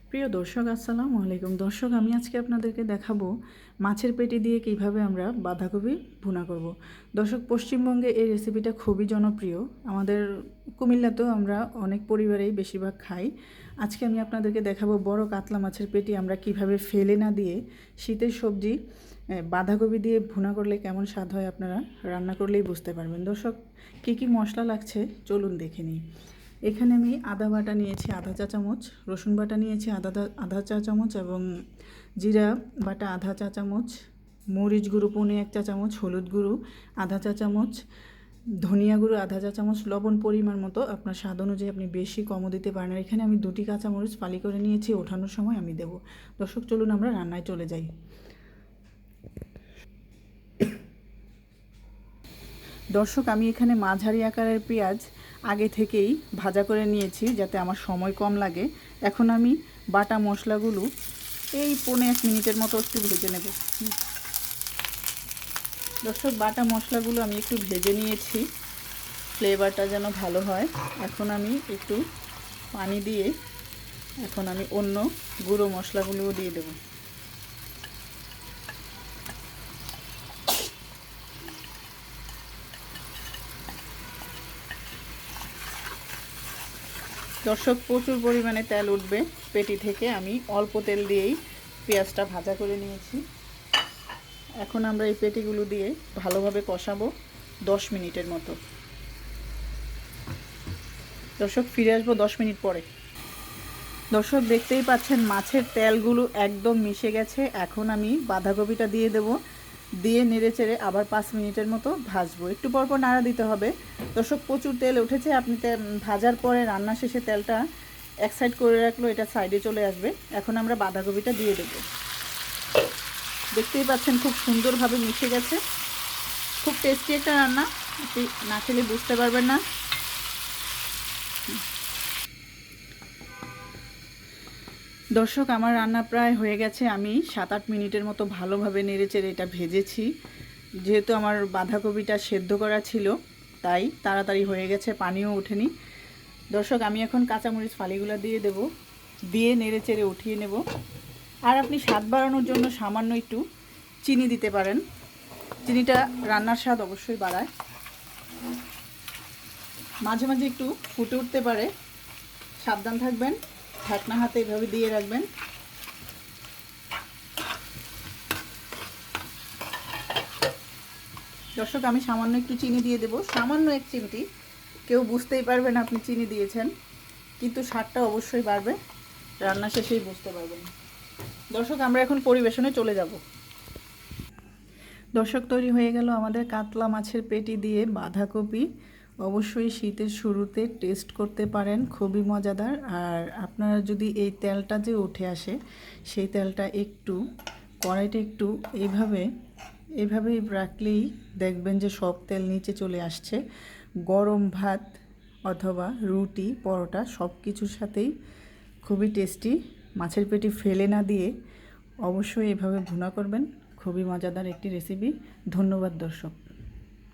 প্রিয় দর্শক, আসসালামু আলাইকুম। দর্শক, আমি আজকে আপনাদেরকে দেখাবো মাছের পেটি দিয়ে কিভাবে আমরা বাঁধাকপি ভুনা করব। দর্শক, পশ্চিমবঙ্গে এই রেসিপিটা খুবই জনপ্রিয়। আমাদের কুমিল্লাতেও আমরা অনেক পরিবারেই বেশিরভাগ খাই। আজকে আমি আপনাদেরকে দেখাবো বড় কাতলা মাছের পেটি আমরা কিভাবে ফেলে না দিয়ে শীতের সবজি বাঁধাকপি দিয়ে ভুনা করলে কেমন স্বাদ হয় আপনারা রান্না করলেই বুঝতে পারবেন। দর্শক, কী কী মশলা লাগছে চলুন দেখে নিই। এখানে আমি আদা বাটা নিয়েছি আধা চা চামচ, রসুন বাটা নিয়েছি আধা চা চামচ এবং জিরা বাটা আধা চা চামচ, মরিচ গুঁড়ো 1.5 চা চামচ, হলুদ গুঁড়ো আধা চা চামচ, ধনিয়া গুঁড়ো আধা চা চামচ, লবণ পরিমাণ মতো আপনার স্বাদ অনুযায়ী আপনি বেশি কমও দিতে পারেন। আর এখানে আমি 2টি কাঁচামরিচ ফালি করে নিয়েছি, ওঠানোর সময় আমি দেব। দর্শক, চলুন আমরা রান্নায় চলে যাই। দর্শক, আমি এখানে মাঝারি আকারের পেঁয়াজ আগে থেকেই ভাজা করে নিয়েছি যাতে আমার সময় কম লাগে। এখন আমি বাটা মশলাগুলো এই 1.5 মিনিটের মতো একটু ভেজে নেব। দর্শক, বাটা মশলাগুলো আমি একটু ভেজে নিয়েছি, ফ্লেভারটা যেন ভালো হয়। এখন আমি একটু পানি দিয়ে এখন আমি অন্য গুঁড়ো মশলাগুলোও দিয়ে দেব। দর্শক, প্রচুর পরিমাণে তেল উঠবে পেটি থেকে। আমি অল্প তেল দিয়েই পেঁয়াজটা ভাজা করে নিয়েছি। এখন আমরা এই পেটিগুলো দিয়ে ভালোভাবে কষাবো 10 মিনিটের মতো। দর্শক, ফিরে আসবো 10 মিনিট পরে। দর্শক, দেখতেই পাচ্ছেন মাছের তেলগুলো একদম মিশে গেছে। এখন আমি বাঁধাকপিটা দিয়ে দেব, দিয়ে নেড়ে চেড়ে আবার 5 মিনিটের মতো ভাজবো। একটু পরপর নাড়া দিতে হবে। দর্শক, প্রচুর তেল উঠেছে। আপনি ভাজার পরে রান্না শেষে তেলটা এক সাইড করে রাখলো, এটা সাইডে চলে আসবে। এখন আমরা বাঁধাকপিটা দিয়ে দেব। দেখতেই পাচ্ছেন খুব সুন্দরভাবে মিশে গেছে। খুব টেস্টি একটা রান্না, আপনি না খেলে বুঝতে পারবেন না। দর্শক, আমার রান্না প্রায় হয়ে গেছে। আমি 7-8 মিনিটের মতো ভালোভাবে নেড়েচেড়ে এটা ভেজেছি। যেহেতু আমার বাঁধাকপিটা সেদ্ধ করা ছিল তাই তাড়াতাড়ি হয়ে গেছে, পানিও ওঠেনি। দর্শক, আমি এখন কাঁচামরিচ ফালিগুলো দিয়ে দেব, দিয়ে নেড়েচেড়ে উঠিয়ে নেব। আর আপনি স্বাদ বাড়ানোর জন্য সামান্য একটু চিনি দিতে পারেন। চিনিটা রান্নার স্বাদ অবশ্যই বাড়ায়। মাঝে মাঝে একটু ফুটে উঠতে পারে, সাবধান থাকবেন। ঢাকনা হাতে এভাবে দিয়ে রাখবেন। দর্শক, আমি সামান্য একটু চিনি দিয়ে দেব, সামান্য 1 চিমটি। কেউ বুঝতেই পারবে না আপনি চিনি দিয়েছেন, কিন্তু স্বাদটা অবশ্যই বাড়বে। রান্না শেষেই বুঝতে পারবেন। দর্শক, আমরা এখন পরিবেশনে চলে যাব। দর্শক, তৈরি হয়ে গেল আমাদের কাতলা মাছের পেটি দিয়ে বাঁধাকপি। অবশ্যই শীতের শুরুতে টেস্ট করতে পারেন, খুবই মজাদার। আর আপনারা যদি এই তেলটা যে উঠে আসে সেই তেলটা একটু কড়াইটা একটু এইভাবে রাখলেই দেখবেন যে সব তেল নিচে চলে আসছে। গরম ভাত অথবা রুটি, পরোটা সব কিছুর সাথেই খুবই টেস্টি। মাছের পেটি ফেলে না দিয়ে অবশ্যই এভাবে ভুনা করবেন। খুবই মজাদার একটি রেসিপি। ধন্যবাদ দর্শক।